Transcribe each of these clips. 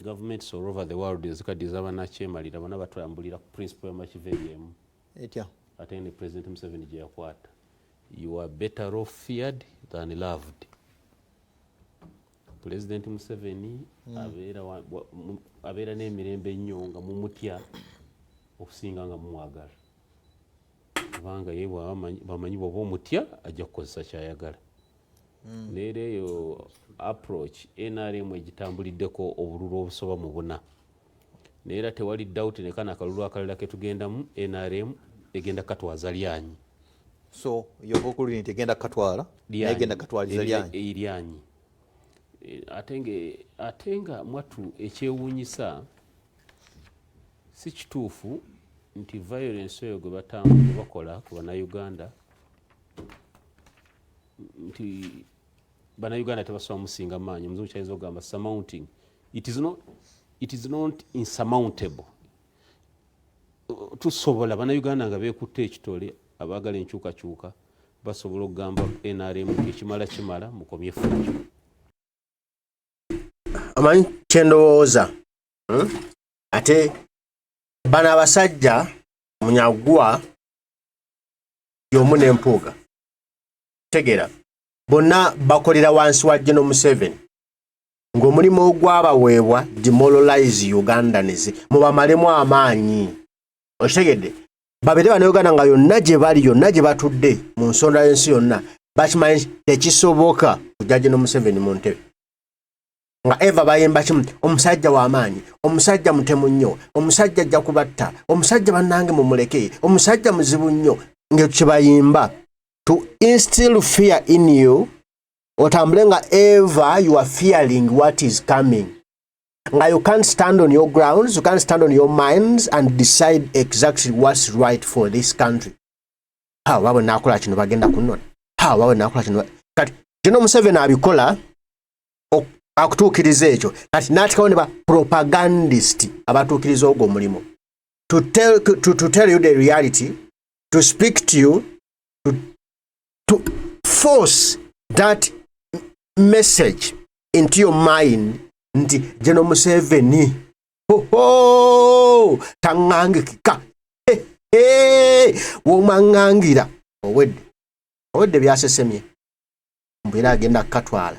governments all over the world ezikadiza banakyemalira bonna batambulira ku principle y'amakiveryemu etya ate ne President Museveni gye yakwata you are better off feared than loved. President Museveni abeera n'emirembe nnyo nga mumutya okusinga nga mumwagala kubanga ye bamanyi bw'oba omutya ajja kukozesa kyayagala. Neera eyo approach NRM egitambuliddeko obululu obusoba mu buna. Neera tewali doubt ne kana akalulu akalala ke tugendamu NRM egenda katwaza lyanyi. So yoba okulu nti egenda katwala egenda katwaliza lyanyi. Ate nga mwatu ekyewuunyisa si kituufu nti violence eyo gwe bakola ku Bannayuganda nti Bannayuganda tebasobola musinga maanyi. Omuzungu kyayinza okugamba surmounting. It is not insurmountable. Tusobola Bannayuganda nga beekutte ekitole abaagala enkyukakyuka basobola okugamba NRM ekimala mukomye effujjo. Amanyi kyendowooza ate bano abasajja Munyagwa y'omu n'empuuga tegera bonna bakolera wansi wa General Museveni ng'omulimu ogwabaweebwa demoralize Ugandans mubamalemu amaanyi. Okitegedde babere Bannayuganda nga yonna gye bali yonna gye batudde mu nsonda y'ensi yonna bakimanyi tekisoboka kujja General Museveni mu ntebe nga eva bayimba kimu omusajja w'amaanyi omusajja mutemu nnyo omusajja ajja kubatta omusajja bannange mumuleke omusajja muzibu nnyo ng'ekyo bayimba to instill fear in you otambule nga ever you are fearing what is coming nga you can't stand on your grounds, you can't stand on your minds and decide exactly what's right for this country. Wawe nakola kino bagenda kunona wawe nakola kino kati General Museveni abikola akutuukiriza ekyo kati natikawo ne ba propagandist abatuukiriza ogwo omulimu to tell you the reality, to speak to you, to force that message into your mind nti General Museveni tangangikika womangangira owedde byasesemye mbwira agenda katwala.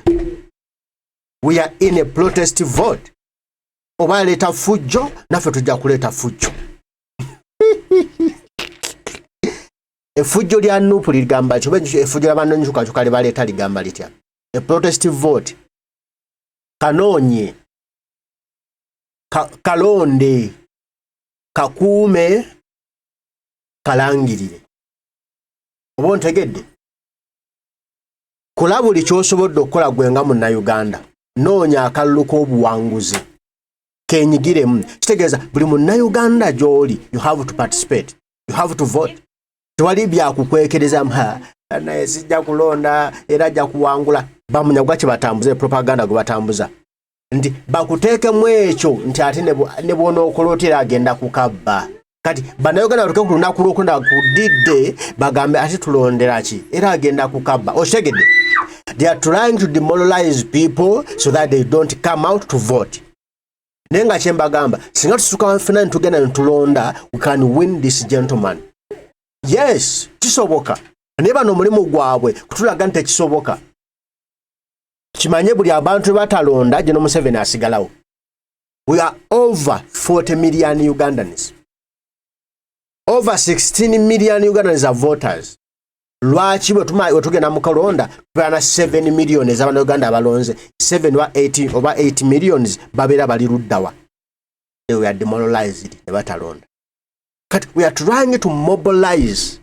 We are in a protest vote. Oba leta fujjo naffe tujja kuleta fujjo. Efujjo lya Nuupu ligamba kyo efujjo ly'abannannyukakyuka lye baleeta ligamba litya. A protest vote. Kanoonye kalonde kakuume kalangirire. Oba ontegedde kola buli ky'osobodde okukola gwe nga Munnayuganda noonya akalulu k'obuwanguzi kenyigiremu. Kitegeeza buli Munnayuganda gy'oli you have to participate, you have to vote. Tewali byakukwekereza naye sijja kulonda era ajja kuwangula. Bamunyagwa kye batambuza propaganda gwe batambuza nti bakuteekemu ekyo nti ate ne bw'onookola otera agenda kukabba. Kati Bannayuganda batuke ku lunaku lw'okunda kudidde bagambe ate tulondera ki era agenda kukabba. Okitegedde they are trying to demoralize people so that they don't come out to vote. Naye nga kyembagamba singa tusuka fena ntugenda ntulonda we can win this gentleman. Yes, kisoboka. Naye bano omulimu gwabwe kutulaga nti tekisoboka. Kimanye buli abantu batalonda General Museveni asigalawo. We are over 40 million Ugandans. Over 16 million Ugandans are voters. Lwaki bwe tugenda mu kalonda tubana 7 million ez'Abannayuganda abalonze 7 or 8 over 8 millions babeera bali luddawa. We are demoralized ne batalonda. Kati we are trying to mobilize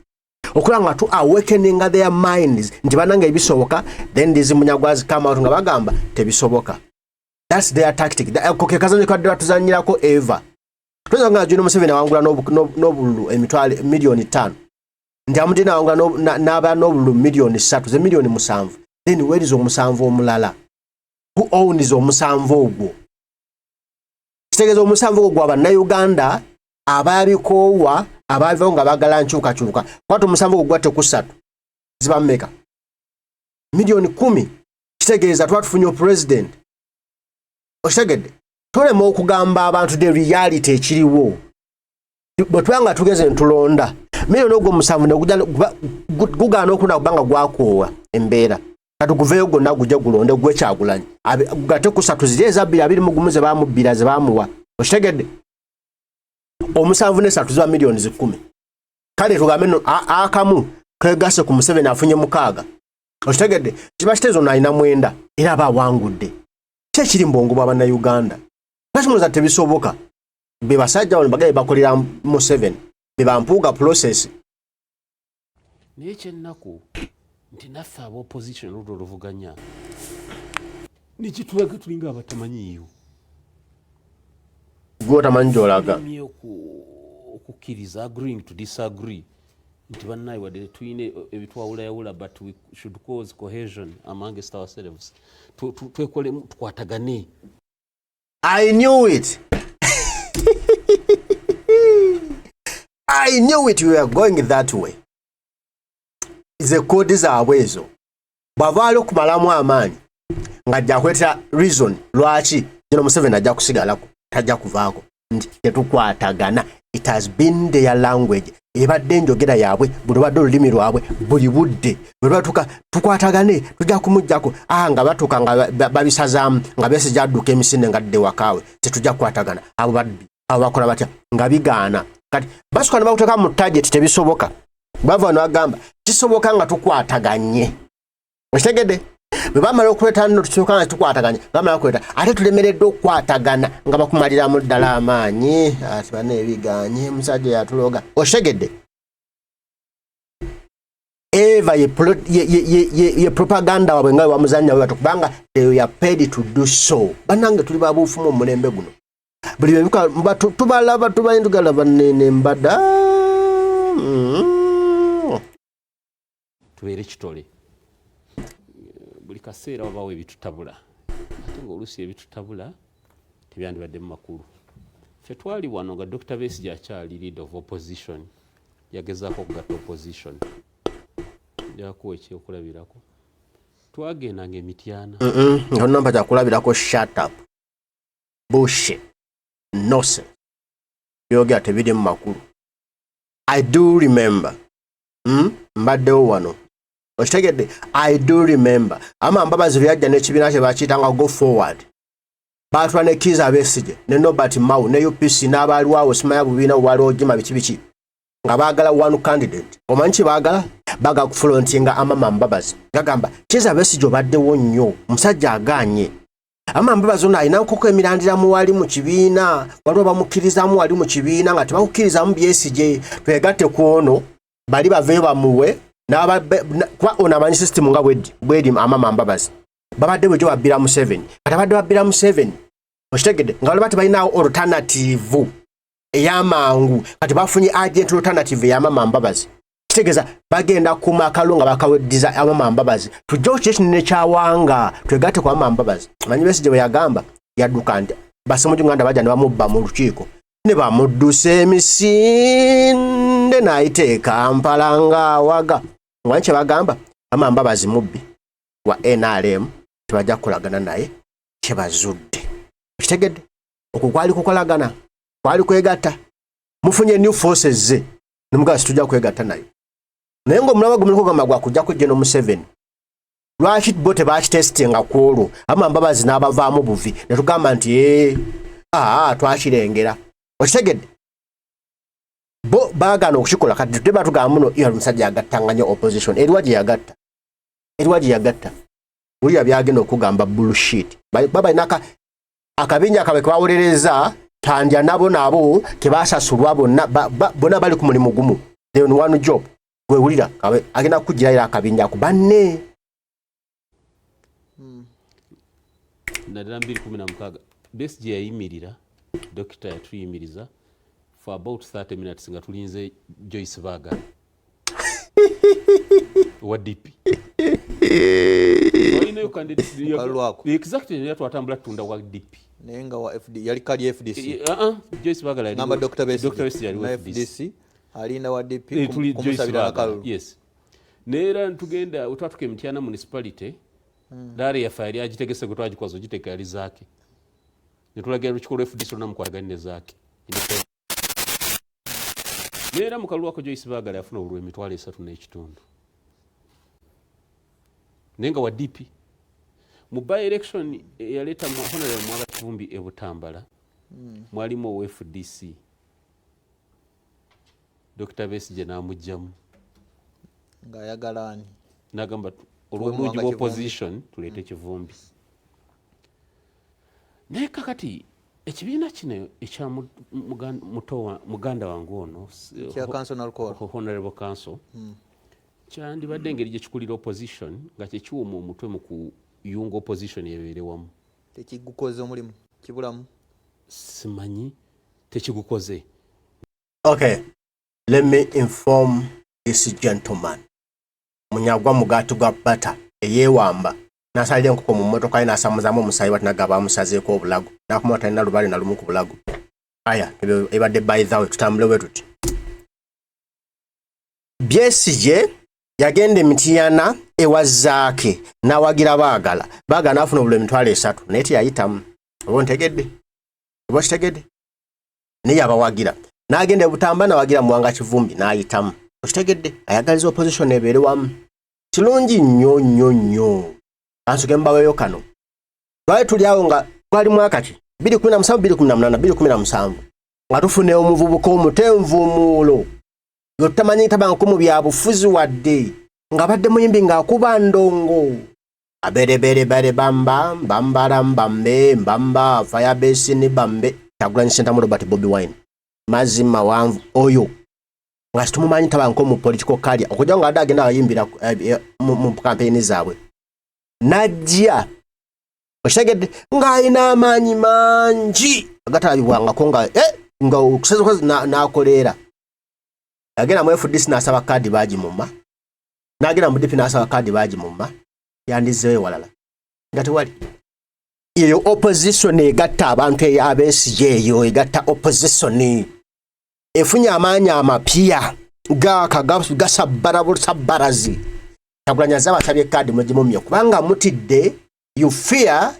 okulaba nga tu awakening their minds nti bananga ebisoboka then these Munyagwazi come out nga bagamba tebisoboka. That's their tactic. Koke kazanyo kadde batuzanyirako eva. Tuweza nga General Museveni awangula n'obululu emitwalo milioni 5. Nti amutina awangula n'aba n'obululu milioni 3 ze milioni 7. Then where is omusanvu omulala? Who owns omusanvu ogwo? Kitegeeza omusanvu ogwo gwa Bannayuganda ababikoowa abaavayo nga bagala nkyukakyuka. Kwata omusanvu ogwo gwatte ku 3 ziba mmeka? Milioni 10. Kitegeeza twatufunye president. Okitegedde tulema okugamba abantu the reality ekiriwo bwe twanga tugeze ntulonda miliyoni ogwo 7 gugaana okunda kubanga gwakoowa embeera kati guveeyo gwonna gujja gulonde gwekyagulanyi gate ku 3 ziri eza 21 ze baamubbira ze baamuwa okitegedde 7 ne 3 ziba miliyoni 10 kale tugambe no akamu kegase ku 7 afunye 6 okitegedde kiba kitezo nalina 9 era abawangudde kyekiri mbongo bw'Abannayuganda nakimuza tebisoboka be basajja bano bagaye bakolera mu 7 be bampuuga process naye kyennaku nti naffe aba opposition olwo oluvuganya nikitulaga tulinga abatamanyiiyo gwotamanyi gyolaga okukkiriza agreeing to disagree nti bannaye wadde tuyine ebitwawulayawula but we should cause cohesion amongst ourselves twekolemu tukwatagane. I knew it. I knew it, we were going that way. Ze kodi zaabwe ezo bwavaali okumalamu amaanyi ng'ajja kweta reason lwaki General Museveni ajja kusigalako tajja kuvaako nti tetukwatagana. It has been their language. Ebadde njogera yaabwe buli badde olulimi lwabwe buli budde bwe batuka tukwatagane tujja kumujjako nga batuka nga babisazaamu nga besijja adduka emisinde nga dde wakaawe tetujja kukwatagana. Abo badbi abo bakola batya nga bigaana kati basuka ne bakuteeka mu target tebisoboka bava wano agamba kisoboka nga tukwataganye okitegedde bwe bamala okuleeta nno tusoboka nga tukwataganye bamala okuleeta ate tulemeredde okukwatagana nga bakumaliramu ddala amaanyi ati bana ebiganye musajja yatuloga okitegedde eva ye propaganda wabwe nga wamuzanya bwe kubanga they are paid to do so. Banange tuli babufumu omulembe guno buli bebika tubalaba tubayindugala banene mbada tubeere kitole buli kaseera wabawo ebitutabula ate ng'oluusi ebitutabula tebyandibadde mu makulu. Ffe twali wano nga Dr. Besigye akyali leader of opposition yagezaako okugatta opposition jakuwa ekyokulabirako twagendanga emityana nga namba kyakulabirako shut up bullshit nonsense byogera tebiri mu makulu. I do remember mbaddewo wano okitegedde I do remember Mbabazi byajja n'ekibiina kye bakiyitanga go forward baatula ne Kizza Besigye ne Norbert Mao ne UPC n'abaaliwo awo simanya bubiina bwali ogima biki nga baagala one candidate. Omanyi kye baagala kufrontinga Mbabazi gagamba Kizza Besigye obaddewo nnyo musajja agaanye Mbabazi ono alina nkoko emirandiramu wali mu kibiina waliwo bamukkirizamu wali mu kibiina nga tebakukkirizamu Besigye twegatte ku ono bali baveeyo bamuwe kuba ono amanyi system nga bwedi Mbabazi babadde bwe gye babbira mu 7 kati abadde babbira mu 7 okitegedde nga bali balinawo alternative ey'amangu kati bafunye agent alternative ey'Mbabazi kitegeeza bagenda kuma akalo nga bakaweddiza Mbabazi tujja kiki ekinene kyawanga twegatte ku Mbabazi. Manyi Besigye bwe yagamba yadduka nti basemu Uganda bajja ne bamubba mu lukiiko ne bamuddusa emisinde n'ayiteeka Kampala ng'awaga. Wanyi kye bagamba Mbabazi mubbi wa NRM tebajja kukolagana naye kye bazudde okitegedde okwo kwali kukolagana kwali kwegatta mufunye new forces ze nemugasi tujja kwegatta naye naye ng'omulaba gumulokogamba gwakujjako General Museveni lwaki bo tebakitesitinga ku olwo Mbabazi n'abavaamu buvi ne tugamba nti twakirengera okitegedde bo baagana okukikola kati teba tugamba muno iyo omusajja yagattanga nnyo opposition eriwa gye yagatta uliya byagenda okugamba bullshit babalina akabinja akabe kebawolereza tandya nabo kebasasulwa bonna bali ku mulimu gumu they on one job gwewulira agenda kukugirayo akabinja ku banne naddala 2016 Besigye yayimirira dokita yatuyimiriza for about 30 minutes nga tulinze Joyce Baagala wa DP walinayo candidate exactly yatwatambula tunda wa DP naye nga wa FD yali kali FDC Joyce Baagala ngamba Dr. Besigye yali wa FDC alinda wa DP kumusabira akalulu. Yes neera ntugenda utwatuke Mityana municipality dare ya fire agitegese gutwagikwazo giteka yali zake netulagira lukiko FDC luna mukwagane zaake neera mukalulu wako Joyce Baagala yafuna obululu emitwalo 3.5 nenga wa DP mu by election yaleta mu honorable Mwaga Kivumbi e Butambala mwalimu wa FDC Dr. Besigye namujjamu nga yagalani nagamba olw'omuji wa opposition tuleete Kivumbi naye kakati ekibiina kino ekya muganda wange ono kya council Nalukoola honorable council kyandibadde engeri gye kikulira opposition nga kyekiwuma omutwe mu kuyunga opposition ebeere wamu tekigukoze omulimu kibulamu simanyi tekigukoze. Okay, let me inform this gentleman. Munyagwa mugatu gwa bata eyewamba nasalire enkoko mu mmotoka ye nasamuzamu omusayi batinagaba amusazeeko obulago nakumwa talina lubale na lumu ku bulago. Aya ebadde by the way tutambule bwe tuti Besigye yagenda emitiyana ewazaake nawagira baagala nafuna obululu emitwalo 3 naye teyayitamu oba ntegedde oba kitegedde naye yabawagira n'agenda Butambala nawagira Muwanga Kivumbi n'ayitamu okitegedde ayagaliza opposition ebeere wamu kirungi nnyo ansuke mbaweeyo kano twali tuli awo nga twali mwaka ki 2017 2018 2017 nga tufune omuvubuka omutenvuumuulo yotamanyi tabanko mu byabufuzi wadde nga badde muyimbi ng'akuba ndongo aberebere bamba mbambala mbambe mbamba firebase ne bambe Kyagulanyi Center mu Robert Bobi Wine mazima wanvu oyo nga situmumanyi tabanko mu political career okujja nga agenda ayimbira mu campaign zaabwe najja oshagede nga ina amanyi mangi agatalabibwangako nga okusezo n'akolera agenda mu FDC n'asaba kadi bagimumma n'agenda mu DP n'asaba kadi bagimumma yandizeeyo walala nga tewali eyo opposition egatta abantu abesigye eyo egatta opposition efunye amaanyi amapya gasabbarazi Kyagulanyi abasabye kadi mugimumye kubanga mutidde you fear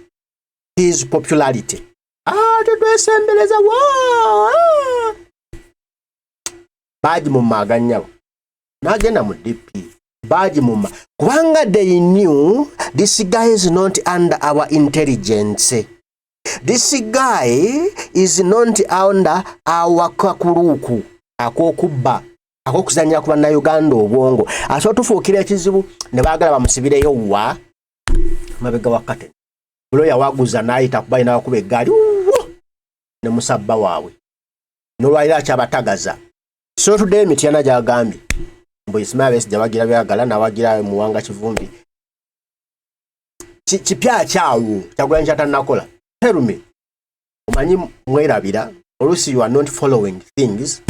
his popularity tetwesembereza bagimumma aganyabo n'agenda mu DP bagimumma kubanga they knew this guy is not under our intelligence. This guy is not under our kakuluku akokubba akokuzanya ku bannayuganda obwongo aso tufuukira ekizibu ne baagala bamusibireyo wa mabega wakate bulo yawaguza nayita kubayi nakuba eggaali ne musabba waabwe nolwalira kyabatagaza so today Mityana gyagambye mbu Ismail Besigye bagira byagala nawagira Muwanga Kivumbi kipya kyawo Kyagulanyi kyatanakola. Tell me omanyi mwerabira olusi you are not following things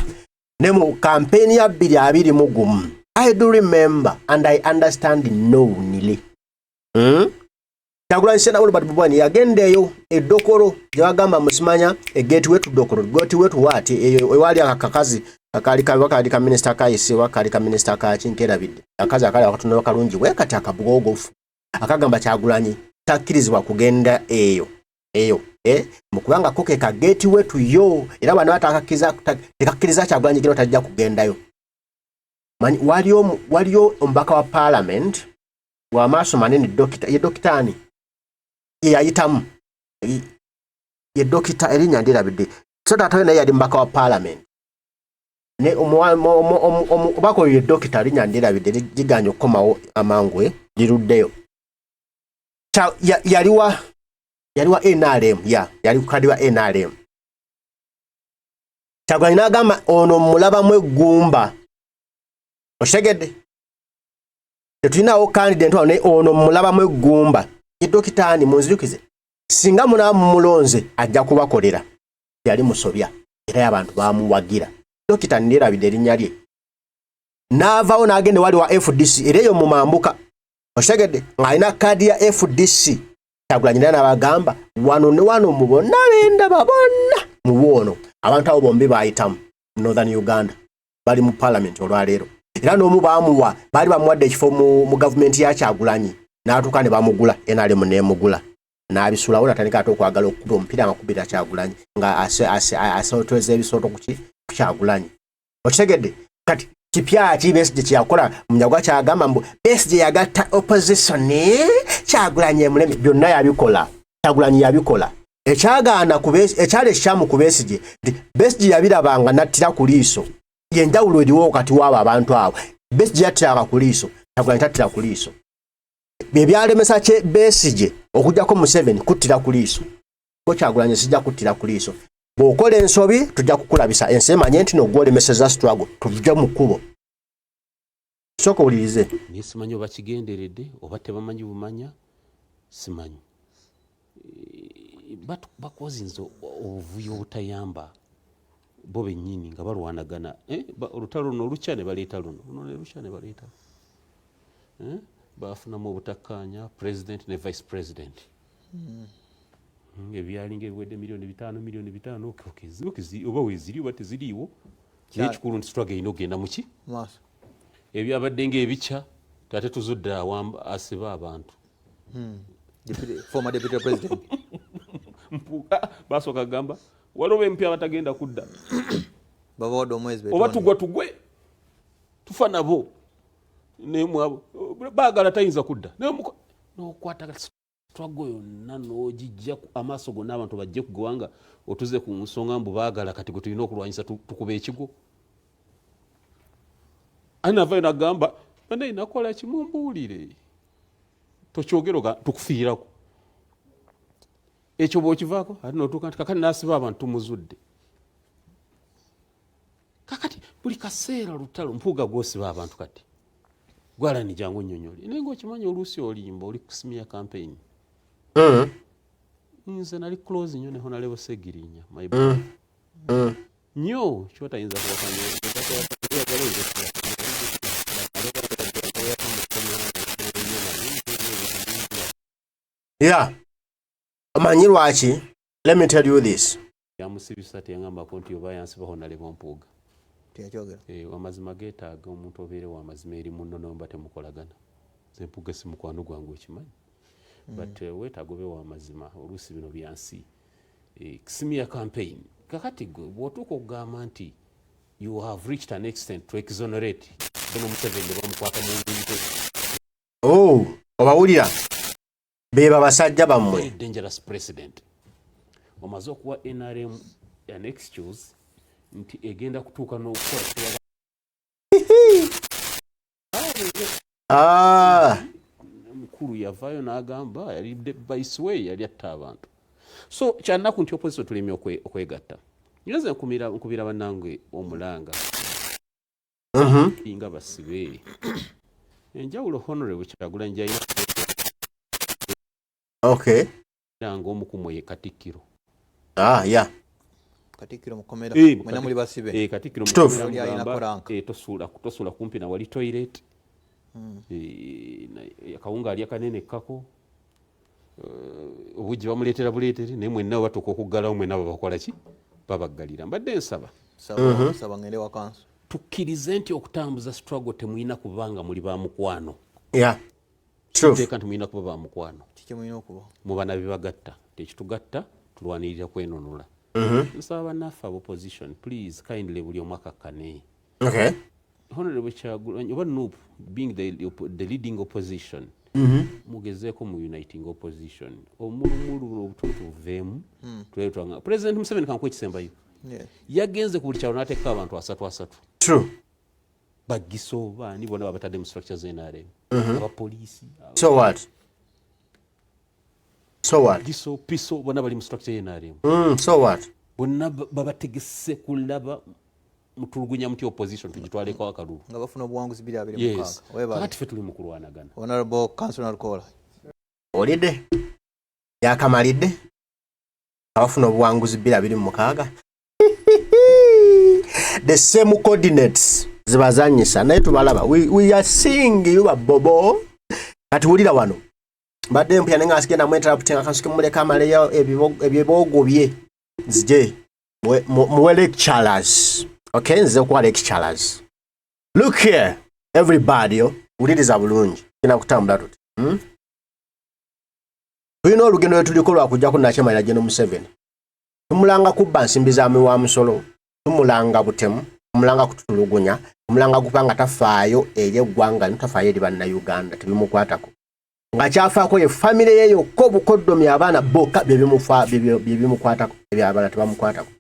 nemu campaign ya 2021 I do remember and I understand knowingly Kyagulanyi Center Robert Bobi Wine yagendeyo edokoro gyagamba musimanya gateway to dokoro gateway to what ewali akakazi akali ka minister kaisi wakali ka minister ka Kinkera bidde akazi akali akatuna bakalungi wekati akabugogofu akagamba Kyagulanyi takirizibwa kugenda eyo mukubanga koke ka gateway to yo era bana batakakiriza Kyagulanyi gino tajja kugendayo mani waliyo ombaka wa parliament wa maaso manene dokitani yayitamu ye dokita erinya ndirabidde so tatawe naye yali mbaka wa parliament ne bako ye dokita erinya ndirabidde liganya okukomawo amangwe liruddeyo yaliwa NRM yali kukadiwa NRM Kyagulanyi n'agamba ono mulabamu eggumba oshegedde tetulinawo candidate ono mulabamu eggumba edokitaani munzijukize singa mulonze ajja kubakolera yali musobya era abantu bamuwagira dokita ndirabidde erinnya lye n'avaawo n'agende wali wa FDC era eyo mumambuka oshegedde ng'alina kadi ya FDC Kyagulanyi n'abagamba wano ne wano mubonna bendaba bonna muwono abantu abo bombi bayitamu Northern Uganda bali mu parliament olwaleero era n'omu baamuwa baali bamuwadde ekifo mu government ya Kyagulanyi n'atuuka ne bamugula NRM n'emugula n'abisulawo natandika ate okwagala okukuba omupiira nga kubira Kyagulanyi nga asootweza ebisooto ku Kyagulanyi. Okitegedde kati kipya ki Besigye kyakola Munyagwa kyagamba mbu Besigye yagatta opposition Kyagulanyi emuleme byonna yabikola Kyagulanyi yabikola. Ekyali ekikyamu ku Besigye Besigye yabirabanga nattira ku liiso yenjawulo eriwo wakati w'abo abantu abo. Besigye yattiranga ku liiso Kyagulanyi tattira ku liiso. Bebyalemesa Besigye okujjako Museveni kuttira ku liiso ko Kyagulanyi sijja kuttira ku liiso. Bw'okola ensobi tujja kukulabisa ensi emanye nti n'ogwolemeseza struggle tujja mu kkubo. Sooka owulirize. Naye simanyi oba kigenderedde oba tebamanyi bumanya simanyi. Bakozinze obuvuyo obutayamba bo bennyini nga balwanagana. Olutalo luno olukya ne baleeta luno ne lukya ne baleeta. Bafunamu obutakkaanya president ne vice president. Ebyalinga ebiwedde milioni 5 oba weeziri oba teziriiwo. Naye ekikulu nti struggle erina okugenda mu ki? Ebyabadde ng'ebikya ate tuzudde asiba abantu. Former deputy president. Basooka kugamba waliwo empya abatagenda kudda. Babawadde omwezi oba tugwe tufa nabo. Baagala tayinza kudda. N'okwata struggle yonna n'ogijja amaaso gonna abantu bajje kugwanga otuze ku nsonga mbu baagala kati gwe tulina okulwanyisa tukuba ekigo. Anavayo nagamba banaye nakola kimumbuulire tokyogero tukufiirako. Ekyo bw'okivaako ate n'otuuka nti kakati n'asiba abantu tumuzudde. Kakati buli kaseera lutalo mpuuga gw'osiba abantu kati gwalani jangu nnyonnyoli naye ng'okimanyi oluusi olimba oli ku simiya campaign. Nze nali close nnyo ne Honorable Segirinya my brother. Nnyo kyotayinza kuwakanya. Yeah. Amanyi lwaki? Let me tell you this. Yamusibisa teyangambako nti oba yansiba Honorable Mpuuga. Teyakyogera. Amazima geetaaga omuntu obeere w'amazima eri munno nomba temukolagana. Nze Mpuuga si mukwano gwange okimanyi. But weetaaga obe w'amazima oluusi bino byansi. Simiya campaign. Kakati gwe bw'otuuka okugamba nti you have reached an extent to exonerate bono Museveni bamukwata mu ngeri. Obawulira beba basajja bammwe. Dangerous president. Omaze okuwa NRM an excuse nti egenda kutuuka n'okukola mukulu yavaayo n'agamba yali vice way yali atta abantu. So kyanaku nti opposition tulemye okwegatta. Nyoze nkubira bannange omulanga nga basibe enjawulo Honorable Kyagulanyi gy'alina nga omukumu ye Katikkiro. Yeah. Katikkiro mukomera mwena muli basibe. Katikkiro tosuula kumpi na wali toilet. Akawunga alya kanene kako. Obujji bamuleetera buleetere naye mwenna batuuka okuggalawo mwenna babakola ki? Babaggalira. Mbadde nsaba saba ngende wakanso tukkirize nti okutambuza struggle temulina kubanga muli ba mukwano. Yeah. True. Teeka nti mulina kuba ba mukwano. Kiki mulina okuba? Mubana bibagatta. Tekitugatta tulwanirira kwenunula. Nsaba bannaffe opposition please kindly buli omu akakkane. Honorable Kyagulanyi oba NUP being the leading opposition. Mugezeeko mu uniting opposition. Omulumulu obutuutuveemu. Tuletwanga. President Museveni kankuwa ekisembayo. Yagenze ku buli kyalo n'ateeka abantu 3. True. Bagiso baani bonna babatadde mu structures NRM. Abapoliisi. So what? Giso piso bonna bali mu structure NRM. So what? Bonna babategese kulaba mutulugunya muti opposition tugitwaleko akalulu. Nga bafuna obuwanguzi 226. Kati ffe tuli mu kulwanagana. Honorable Councillor Nalukoola. Olidde? Yakamalidde? Abafuna obuwanguzi 226. The same coordinates zibazanyisa naye tubalaba. We are seeing you bobo. Kati wulira wano. Mbadde mpya nenga asigenda mu interrupting akansuke muleka amaleyo ebyebogo bye. Zije. Muwe lecturers. Okay, nze kwa lecturers. Look here, everybody, wuliriza bulungi. Kina kutambula tuti. tulina olugendo lwetuliko lwakujja ku Nakyemalira General Museveni. Tumulanga kubba nsimbi za miwa musolo, tumulanga butemu, tumulanga kututulugunya, tumulanga kupanga tafaayo eri eggwanga tafaayo eri bannayuganda tebimukwatako. Nga kyafaako ye famire ye yokka obukoddomi abaana bokka byebimukwatako ebyabaana tebamukwatako.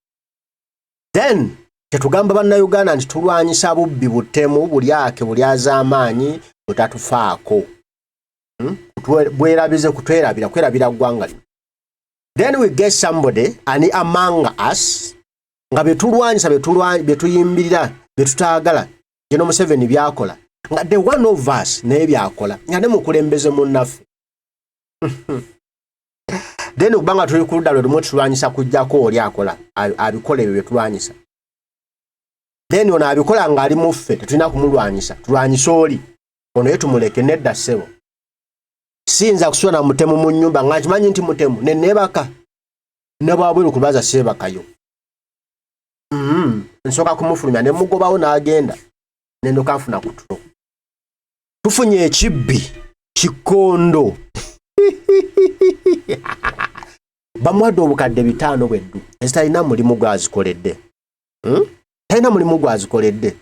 Then tetugamba bannayuganda nti tulwanyisa bubbi butemu bulyake bulyazaamaanyi butatufaako. Bwerabize kutwerabira kwerabira ggwanga lino. Then we get somebody ani among us nga betulwanyisa betuyimbirira betutaagala General Museveni byakola nga the one of us naye byakola nga ne mukulembeze munnaffe. Then kubanga tuli ku ludda lwe lumu tulwanyisa kujjako oli akola abikola ebyo betulwanyisa. Then ono abikola nga ali muffe tetulina kumulwanyisa tulwanyisa oli ono ye tumuleke nedda ssebo. Sinza kusula na mutemu mu nnyumba nga nkimanyi nti mutemu nenebaka ne bwabwiru kubaza sebakayo. Nsoka kumufulumya ne mugobawo n'agenda nendo kanfuna kutulo. Tufunye ekibbi kikondo bamwadde obukadde 5 bweddu ezitalina mulimu gwazikoledde. Talina mulimu gwazikoledde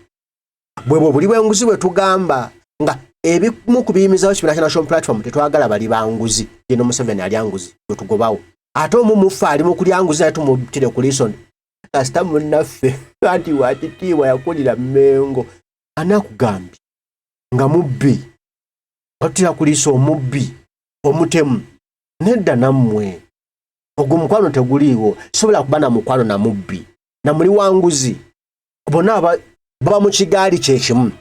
bwebwe buli bwenguzi bwe tugamba nga ebimu ku biyimizawo kibira kya national platform tetwagala bali banguzi. General Museveni ali anguzi tugobawo ate omumufa ali mu kulya anguzi naye tumutire ku lisoni kasita munnaffe ati watitiibwa yakulira Mmengo anakugambye nga mubbi watira kuliisa omubbi omutemu nedda nammwe ogwo mukwano teguliiwo sobola kuba na mukwano na mubbi na muli wanguzi bonna baba mu kigaali kyekimu.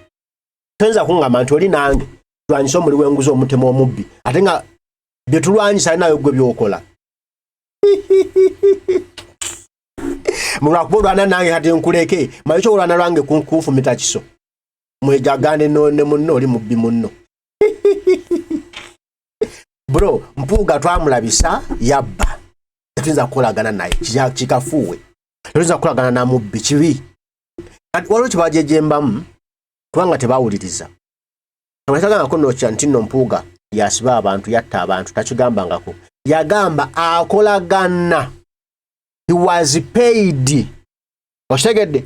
Tenza kungamba nti oli nange tulwanyisa omuli w'enguzi omutemu omubbi ate nga bye tulwanyisa nayo gwe byokola. Mulwakuba olwana nange kati nkuleke mayo kyo olwana lwange kunfumita kiso mwejagane ne munno oli mubbi munno. Bro Mpuuga twamulabisa yabba tetuyinza kukolagana naye kikafuuwe tetuyinza kukolagana na mubbi kibi waliwo kibajejembamu kubanga tebawuliriza. Amatagangako nokya nti nno Mpuuga yasiba abantu yatta abantu takigambangako yagamba akolagana. He was paid. Ostegedde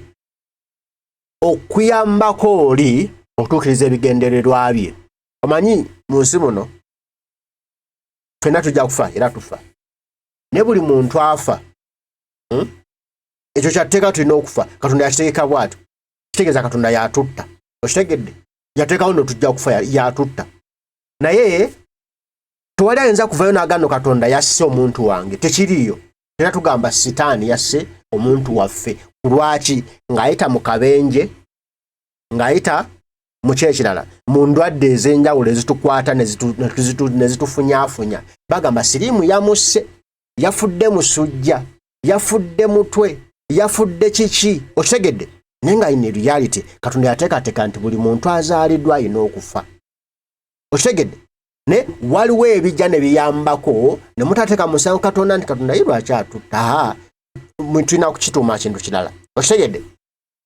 okuyambako oli okutuukiriza ebigendererwa bye. Omanyi mu nsi muno ffenna tujja kufa era tufa ne buli muntu afa. Ekyo kyatteeka tulina okufa. Katonda yakiteeka bw'atyo kitegeeza Katonda yatutta. Ostegedde yateekawo no tujja kufa yatutta naye tewali ayinza kuvayo n'agano Katonda yasse omuntu wange tekiriiyo. Era tugamba sitaani yasse omuntu waffe lwaki ng'ayita mu kabenje ng'ayita mu kyekirala mu ndwadde ez'enjawulo ezitukwata ne zitufunyaafunya bagamba siriimu yamusse yafudde musujja yafudde mutwe yafudde kiki okitegedde naye nga in reality Katonda yateekateeka nti buli muntu azaaliddwa alina okufa okitegedde ne waliwo ebijja ne biyambako ne mutateeka musango Katonda nti Katonda ye lwaki atutta tulina kukituuma kintu kirala okitegedde.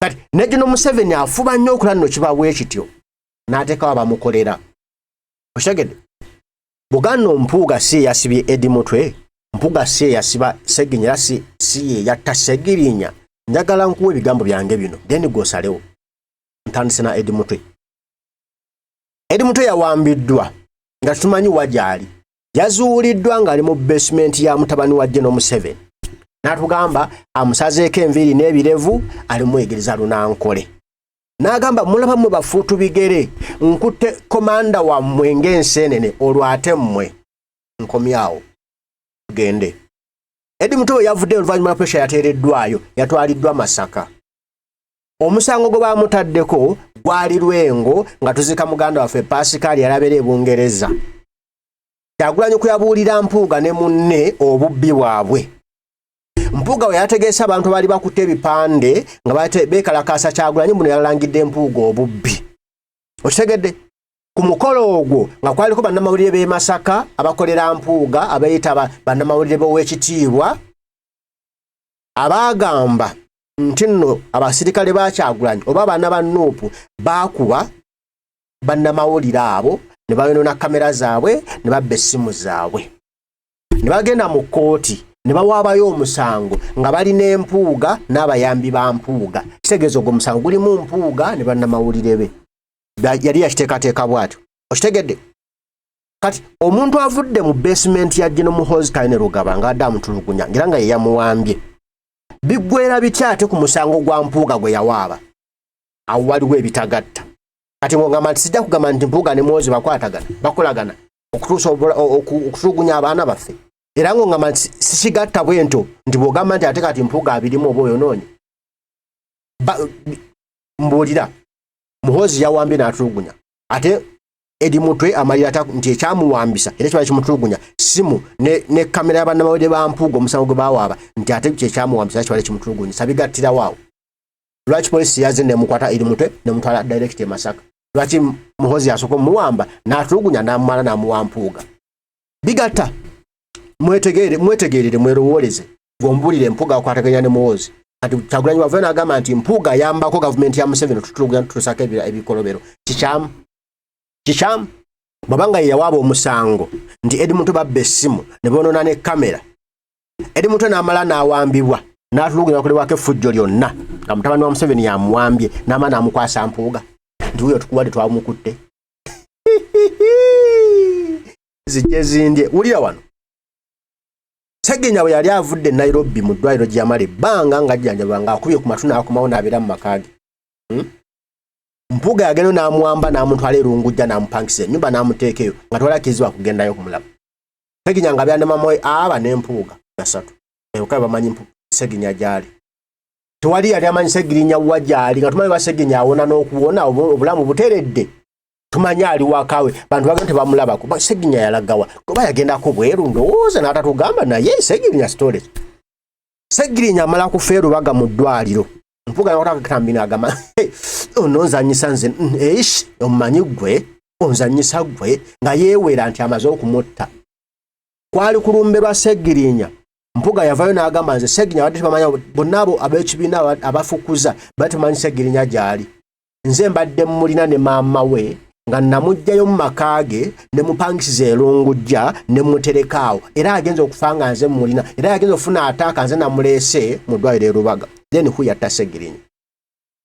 Kati ne General Museveni afuba nnyo okola nno kiba bwe kityo n'ateekawo abamukolera okitegedde. Buganda Mpuuga si yasibye Edi Mutwe Mpuuga si yasiba Seginya si ye yatta Segirinya. Njagala nkuwa ebigambo byange bino then gosalewo ntandise na Edi Mutwe. Edi Mutwe yawambiddwa nga tumanyi wajali yazuuliddwa nga ali mu basement ya mutabani wa General Museveni n'atugamba amusazeeko enviiri n'ebirevu alimwegereza lunankole n'agamba mulaba mmwe bafuutu bigere nkutte komanda wammwe ng'enseenene olwate mmwe nkomyawo tugende. Edi Mutwe yavudde oluvannyuma lwa pressure yateereddwayo yatwaliddwa Masaka. Omusango gwe bamutaddeko gwali Lwengo nga tuzika muganda waffe Pascal yalabera e Bungereza. Kyagulanyi okuyabuulira Mpuuga ne munne obubbi bwabwe. Mpuuga we yategeesa abantu bali bakutte ebipande nga beekalakaasa Kyagulanyi muno yalangidde Mpuuga obubbi. Okitegedde? Ku mukolo ogwo nga kwaliko bannamawulire b'e Masaka abakolera Mpuuga abayita bannamawulire b'owekitiibwa abaagamba nti nno abasirikale ba Kyagulanyi oba abaana ba Nuupu baakuba bannamawulire abo ne bayonoona kamera zaabwe ne babba essimu zaabwe. ne bagenda mu kkooti ne bawaabayo omusango nga balina empuuga n'abayambi ba mpuuga. Kitegeeza ogwo omusango gulimu mpuuga ne bannamawulire be. Yali yakiteekateeka bw'atyo. Okitegedde? Kati omuntu avudde mu basement ya General Muhoozi Kayine Rugaba nga adde amutulugunya ngira nga ye yamuwambye. Biggwera bitya ate ku musango gwa mpuuga gwe yawaaba? Awo waliwo ebitagatta. Kati ng'ogamba nti sijja kugamba nti mpuuga ne Muhoozi bakwatagana, bakolagana okutuusa okutulugunya abaana baffe. Era ng'ogamba nti sikigatta bwento nti bw'ogamba nti ate kati mpuuga abirimu oba oyonoonye. Mbuulira, Muhoozi yawambye n'atulugunya. Ate Edi Mutwe amalira nti ekyamuwambisa era kiba kimutulugunya simu ne kamera y'abannamawulire ba mpuuga omusango gwe baawaaba nti ate kyamuwambisa kiba kimutulugunya. Sabigattira waawo. Lwaki polisi yaze nemukwata Edi Mutwe nemutwala direct e Masaka? Lwaki Muhoozi yasooka omuwamba n'atulugunya n'amumala n'amuwa mpuuga? Bigatta. Mwetegeerere mwerowooleze ng'ombuulire empuuga akwataganya ne Muhoozi. Kati Kyagulanyi wava n'agamba nti mpuuga ayambako gavumenti ya Museveni tutulugunya tutusako ebikolobero. Kikyamu. Babanga ye yawaaba omusango nti Edi Mutwe babba essimu ne bonoona ne kamera. Edi Mutwe n'amala n'awambibwa n'atulugunya kulebwako effujjo lyonna nga mutabani wa Museveni yamuwambye n'amala n'amukwasa mpuuga nti wuyo tukuwadde twamukutte. Zijje zindye. Wulira wano. Sseggenya bwe yali avudde Nairobi mu ddwaliro gye yamala ebbanga ng'ajjanjabwa ng'akubye ku matu n'akomawo n'abeera mu makaage. Mpuuga yagenda n'amuwamba n'amutwala erungujja n'amupangisa ennyumba n'amuteekeyo nga tewalakirizibwa kugendayo kumulaba. Sseggenya nga abeera ne mama we aba n'empuuga gasatu. Eyoka bamanyi Sseggenya gy'ali. Tewali yali amanyi Sseggenya wa gy'ali nga tumanyi Sseggenya awona n'okuwona obulamu buteredde. Tumanyi ali wakaawe bantu bagenda tebamulabako. Sseggenya yalagawa kuba yagendako bweru ndowooza n'atatugamba naye Sseggenya story. Sseggenya amala kufa erubaga mu ddwaliro. Mpuuga n'okutaka kitambi n'agamba ono nzanyisa nze omumanyi gwe onzanyisa gwe nga yeewera nti amaze okumutta. Kwali kulumbe lwa Sseggenya. Mpuuga yavayo n'agamba nze Sseggenya badde tebamanya bonna abo ab'ekibiina abafukuza badde tebamanyi Sseggenya gy'ali. Nze mbadde mulina ne maama we nga namuggyayo mu makaage ne mupangisiza erungujja ne muterekaawo era agenza okufa nga nze mulina era agenza okufuna ataaka nze namuleese mu ddwaliro e Rubaga. Then yatta Sseggenya.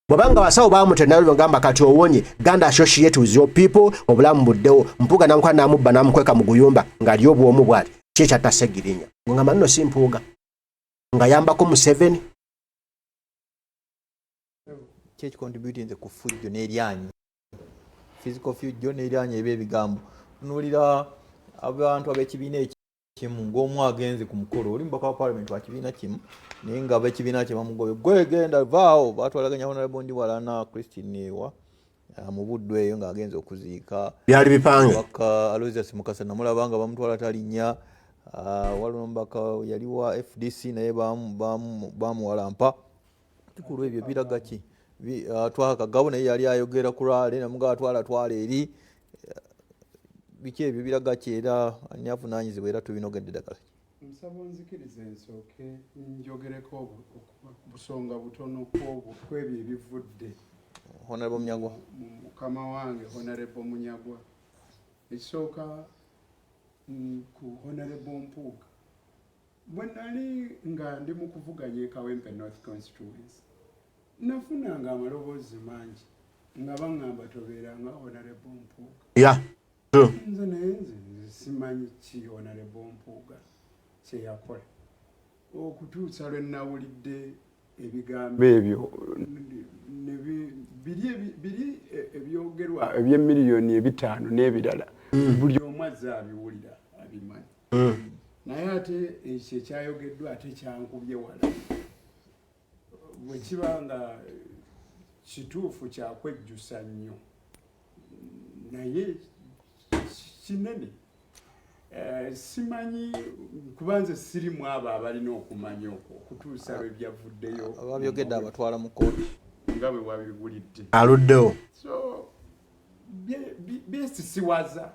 Bw'abanga abasawo baamutenda bagamba kati owonye ganda associate with your people obulamu buddewo. Mpuuga n'amukwata n'amubba n'amukweka mu guyumba ng'ali obwomu bw'ati. Kye kyatta Sseggenya. Ng'ogamba nno si Mpuuga nga yambako Museveni. Kye kikontributinze ku fujjo n'eryanyi. Physical fujjo n'eryanyi eb'ebigambo. Tunuulira abantu ab'ekibiina ekimu ng'omu agenze ku mukolo oli mubaka wa parliament wa kibiina kimu naye nga ab'ekibiina kye bamugoye gwe genda vaawo batwalaganya Honorable Ndiwalana Christine Ewa mu Buddu eyo ng'agenze okuziika. Byali bipange. Mubaka Aloysius Mukasa namulaba nga bamutwala talinnya. Waliwo omubaka yali wa FDC naye bamuwalampa. Kikulu ebyo biraga ki? Twakagabo naye yali ayogera ku lwale namuga twala eri. Biki ebyo biraga ki era ani avunaanyizibwa era tubinogedde ddagala? Nsaba nzikirize nsooke njogereko busonga butono kwebyo ebivudde. Honorable Munyagwa. Mukama wange Honorable Munyagwa. Ekisooka ku Honorable Mpuuga. Bwe nali nga ndi mu kuvuganya Kawempe North Constituency, nafunanga amaloboozi mangi nga baŋŋamba tobeeranga Honorable Mpuuga. Yeah. Nze naye nze simanyi ki Honorable Mpuuga kye yakola okutuusa lwe nawulidde ebigambo ebyo biri ebyogerwa eby'emiliyoni 5 n'ebirala buli omu azze abiwulira abimanyi naye ate ekyo ekyayogeddwa ate kyankubye wala bwe kiba nga kituufu kyakwejjusa nnyo naye kinene. Simanyi kubanze sirimu abo abalina okumanya okwo okutuusa lwe byavuddeyo ababyogedde abatwala mu kkooti nga bwe wabiwulidde aluddewo. So byesisiwaza.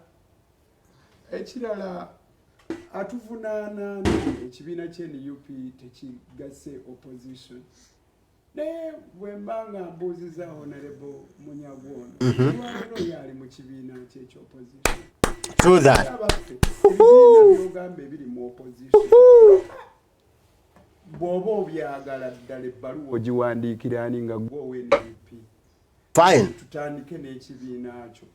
Ekirala atuvunaana ekibiina ky'NUP tekigase opposition. Naye bwe mbanga mbuuziza Honorable Munyagwa ono lwaliro yali mu kibiina ky'opposition. True that. Ebigambo ebiri mu opposition bw'oba obyagala ddala ebbaluwa ogiwandiikira ani nga gwe NDP. Fine. Tutandike n'ekibiina kyo.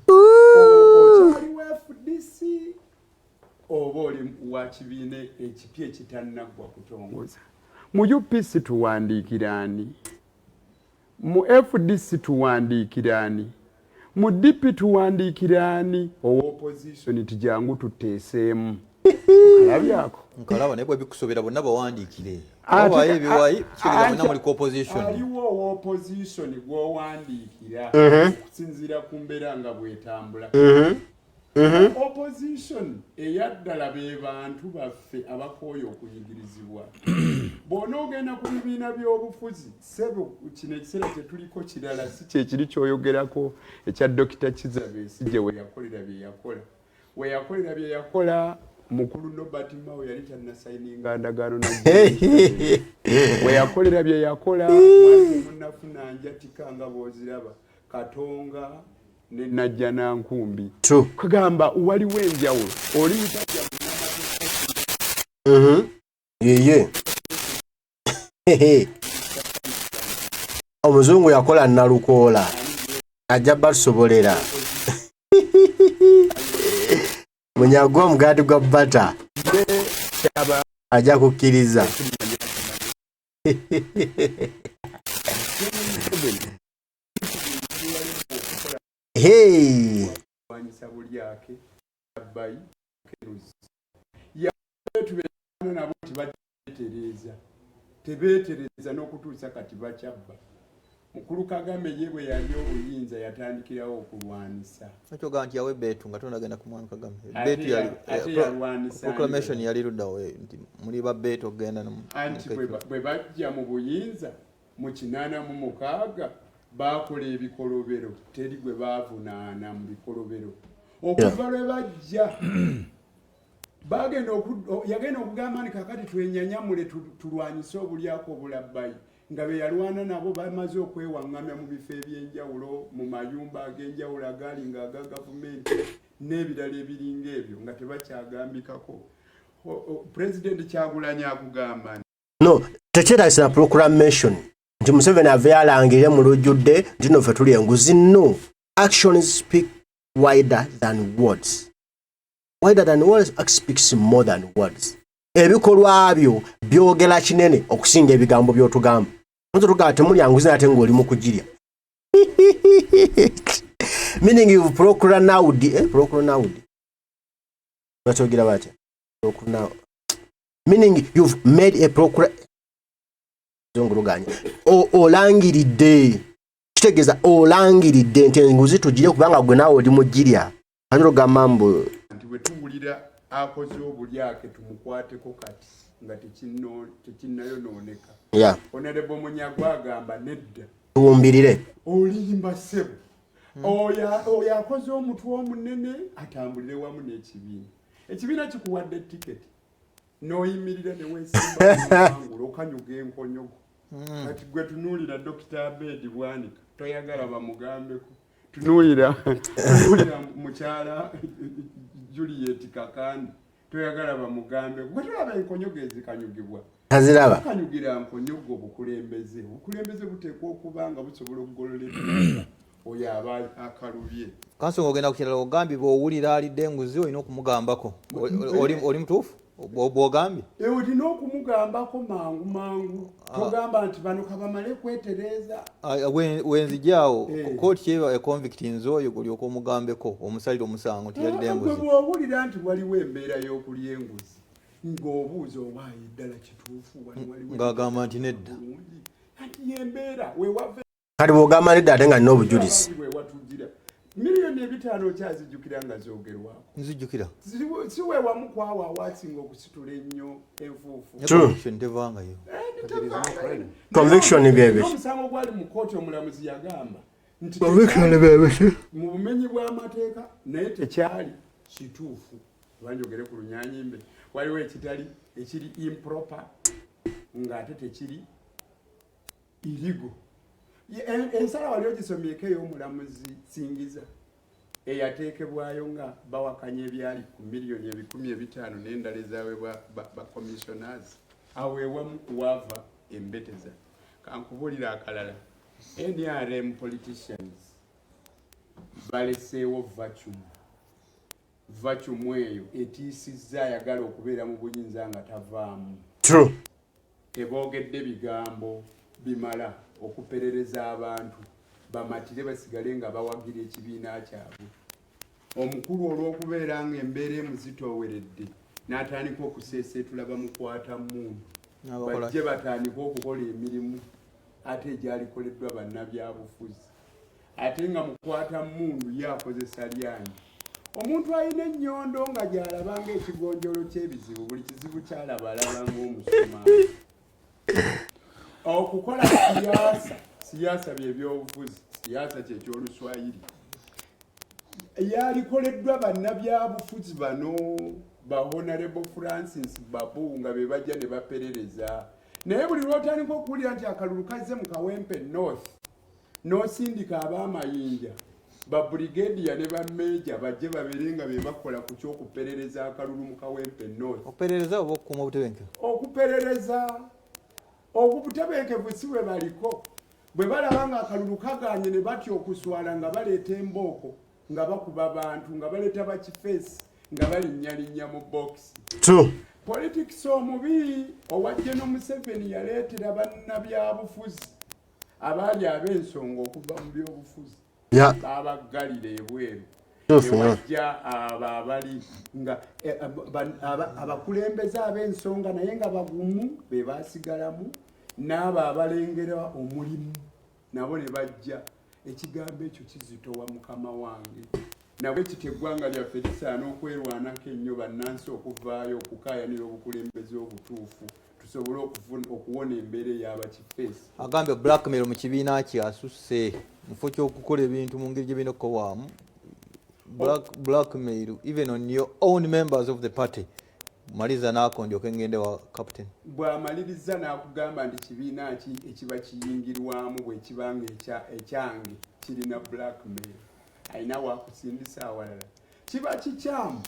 Okyali wa FDC oba oli wa kibiina ekipya ekitannaggwa kutongoza. Mu UPC tuwandiikira ani? Mu FDC tuwandiikira ani? Mu DP tuwandiikira ani? Opposition tijangu tuteeseemu. Alabyako. Nkalaba naye bwe bikusobera bonna bawandiikire. Abaye biwayi kiriza bonna muli opposition. Aliwo opposition gw'owandiikira okusinziira ku mbeera nga bw'etambula. Opposition eyaddala be bantu baffe abakooye okuyigirizibwa. Bw'onoogenda ku bibiina by'obufuzi sebo kino ekiseera kye tuliko kirala si kyekiri kyoyogerako ekya Dr. Kizabe Sijje we yakolera bye yakola. We yakolera bye yakola mukulu Nobert Mao yali tannasayininga ndagaano na we yakolera bye yakola mwalimu munnafuna njatika nga bw'oziraba Katonga ne Najja Nankumbi. True. Kugamba waliwo enjawulo oli mutajja Yeye. Omuzungu yakola Nalukoola. Ajja batusobolera. Munyagwa omugati gwa bata. Ajja kukkiriza. Hey. Wanyisa bulyake abai keruzi. Ya tubena nabo tebeetereza n'okutuusa kati bakyabba. Mukulu Kagame yewe yali obuyinza yatandikirawo okulwanisa. Ekyoga nti yawe betu nga tonagenda ku mwana Kagame. Betu yali proclamation yali luddawo nti muli ba betu ogenda no. Anti bwe bajja mu buyinza mu 86 bakola ebikolobero teri gwe baavunaana mu bikolobero. Okuva lwe bajja yagenda okugamba nti kakati twenyanyamule tulwanyise obulyako obulabbayi nga be yalwana nabo bamaze okwewaŋŋamya mu bifo eby'enjawulo mu mayumba ag'enjawulo agaali nga aga gavumenti n'ebirala ebiringa ebyo nga tebakyagambikako. President Kyagulanyi akugamba no tekyetaagisa proclamation nti Museveni ave yalangire mu lujjudde nti nno ffe tuli enguzi. No, actions speak wider than words. Wider than words speaks more than words. Ebikolwa byo byogera kinene okusinga ebigambo by'otugamba. Nzo tugamba temuli anguzi ate ng'oli mu kugirya. Meaning you've proclaimed. Batyogira batya? Meaning you've made a proclamation. Zonguluganya. Olangiridde. Kitegeeza olangiridde nti enguzi tugirye kubanga gwe naawe oli mu girya. Kanyoro gamambo. Bwe tuwulira akoze obulyake tumukwateko kati nga tekinnayonooneka. Honorable Munyagwa agamba nedda tuwumbirire olimba ssebo oyo akoze omutwe omunene atambulire wamu n'ekibiina. Ekibiina kikuwadde tiketi n'oyimirira ne weesimba mangulu okanyuga enkonyogo. Kati gwe tunuulira Dr. Abedi Bwanika toyagala bamugambeko. Tunuulira mukyala Juliet Kakandi toyagala bamugambe gwe tulaba enkonyogo ezikanyugibwa aziraba kanyugira nkonyogo obukulembeze buteekwa okuba nga busobola okugolola oyo aba akalubye. Kanso ng'ogenda ku kirala ogambi bw'owulira alidde enguzi olina okumugambako. Oli mutuufu bw'ogambye? Olina okumugambako mangu. Togamba nti bano kabamale kwetereza. Wenzijaawo kooti kyeba econvict nzoyo guli okumugambeko omusalire omusango nti yalidde enguzi. Bw'owulira nti waliwo embeera y'okulya enguzi ng'obuuza obaayo eddala kituufu ng'agamba nti nedda. Anti y'embeera weewave kati bw'ogamba nedda ate nga nina obujulizi. Milioni 5 okyazijjukira nga zoogerwako. Nzijjukira. Si weewamu kwawa awasinga okusitula ennyo enfuufu. Conviction tevangayo. Conviction bebe. Omusango gwali mu kooti omulamuzi yagamba nti conviction bebe mu bumenyi bw'amateeka naye tekyali kituufu. Banjogere ku Lunyanyimbe waliwo ekiri improper ng'ate tekiri illegal. ensala wali ogisomyeko ey'omulamuzi Singiza eyateekebwayo nga bawakanya ebyali ku miliyoni 15,000 n'endala ezaweebwa ba commissioners aweebwamu kuwaava embeteza. Kankubulira akalala, NRM politicians baleseewo vacuum eyo etiisizza ayagala okubeera mu buyinza nga tavaamu. True. Eboogedde bigambo bimala okuperereza abantu bamatire basigale nga bawagira ekibiina kyabwe. Omukulu olw'okubeera nga embeera emuzitooweredde n'atandika okuseeseetula bamukwata mmundu bajje batandika okukola emirimu ate egyalikoleddwa bannabyabufuzi. Ate nga mukwata mmundu ye akozesa lyanyi. Omuntu alina ennyondo nga gy'alabanga ekigonjolo ky'ebizibu buli kizibu ky'alaba alaba ng'omusumaali. Okukola siyaasa by'ebyobufuzi, siyaasa kyekyoluswayiri yalikoleddwa bannabyabufuzi bano ba Honorable Francis Babu nga be bajja ne baperereza. Naye buli lwotandika okuwulira nti akalulu kazze mu Kawempe North n'osindika ab'amayinja ba brigadier ne ba major bajje babeere nga be bakola ku ky'okuperereza akalulu mu Kawempe North. Okuperereza oba okukuuma obutebenkevu? Okuperereza obutebenkevu si bwe baliko. Bwe balaba nga akalulu kaganye ne batya okuswala nga baleeta embooko nga bakuba abantu nga baleeta bakifeesi nga balinnyalinnya mu box. True. Politics omubi owajje Museveni yaleetera bannabyabufuzi abaali ab'ensonga okuva mu byobufuzi. Abaggalira ebweru. Ewajja abali nga abakulembeze ab'ensonga naye nga bagumu be baasigalamu n'abo abalengera omulimu nabo ne bajja. Ekigambo ekyo kizitowa mukama wange. Nabwe kityo eggwanga lyaffe lisaana okwerwanako ennyo bannansi okuvaayo okukaayanira obukulembeze obutuufu tusobole okuwona embeera ey'abakifeesi. Agambye blackmail mu kibiina kye asusse mu kifo ky'okukola ebintu mu ngeri gye birina okukolwamu. Blackmail even on your own members of the party. Maliza n'akondyoka ngende wa captain. Bw'amaliriza n'akugamba nti kibiina ki ekiba kiyingirwamu bwe kibanga ekyange kirina blackmail. Ayina wakusindisa awalala. Kiba kikyamu.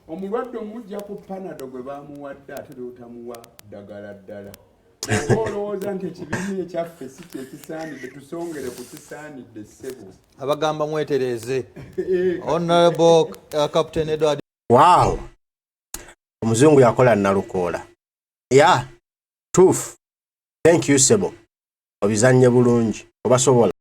Omulwadde omujja ku panado gwe baamuwadde ate lwotamuwa ddagala ddala. Oba olowooza nti ekibiina ekyaffe si kyekisaanidde tusongere ku kisaanidde ssebo. Abagamba mwetereze. Honorable Captain Edward. Wow. Omuzungu yakola Nalukoola. Yeah. Tuufu. Thank you Sebo. Obizannye bulungi. Obasobola.